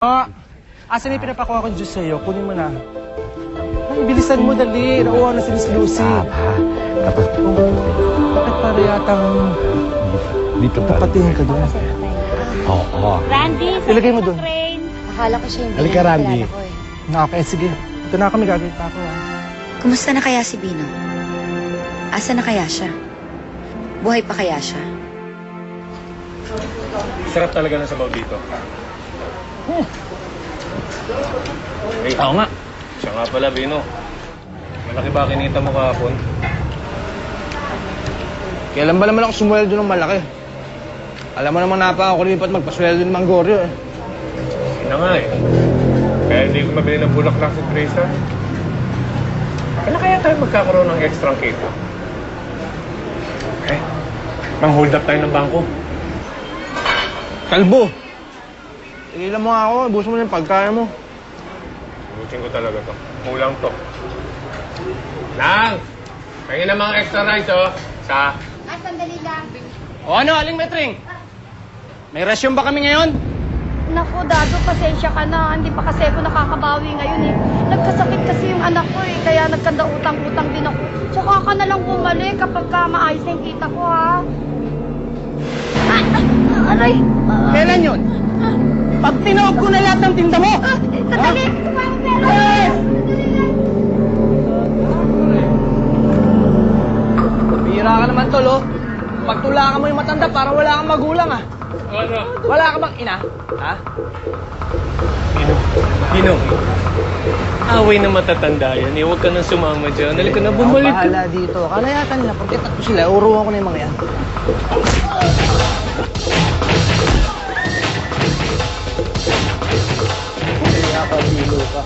Asan yung pinapakuha ko juice sa'yo? Kunin mo na. Ay, bilisan mo, dali. Nauwa na si Miss Lucy. Tapos, Bakit para yatang dito pa. napatingin ka doon? Oo. Randy, Ilagay mo dun. Train. Akala ko siya yung Halika, Randy. kilala ko eh. Okay, sige. Ito na kami, gagawin pa ako. Kumusta na kaya si Bino? Asa na kaya siya? Buhay pa kaya siya? Sarap talaga ng sabaw dito. Hey, Oo nga. siya nga pala, Bino. Malaki ba kinita mo kahapon? Kailan ba naman ako sumweldo ng malaki? Alam mo namang napakakulipat magpasweldo ng Manggoryo eh. Yun na nga eh. Kaya hindi ko mabili ng bulaklak si Teresa. Kailan kaya tayo magkakaroon ng extra kita? Eh, mang-hold up tayo ng bangko. Kalbo! Tigilan mo nga ako, ibuso mo na yung pagkaya mo. Butin ko talaga to. Kulang to. Nang! Kaya na mga extra rice, oh. Sa... Sandali lang. O ano, Aling Metring? May rasyon ba kami ngayon? Naku, Dado, pasensya ka na. Hindi pa kasi ako nakakabawi ngayon eh. Nagkasakit kasi yung anak ko eh. Kaya nagkanda-utang-utang din ako. Tsaka ka na lang bumalik kapag ka maayos na yung kita ko, ha? Aray! Kailan yun? Pag tinawag ko na lahat ng tinda mo! Sandali! Kumang pera! Bira ka naman, tol, oh. Pagtulakan mo yung matanda, parang wala kang magulang, ah. Ano? Wala ka bang ina? Ha? Bino. Away na matatanda yan. Eh, huwag ka nang sumama dyan. Halika na, bumalik ka. Bahala dito. Kalayatan nila. Pagkat ko sila, uruan ko na yung mga yan. Kaya ka, dilo ka.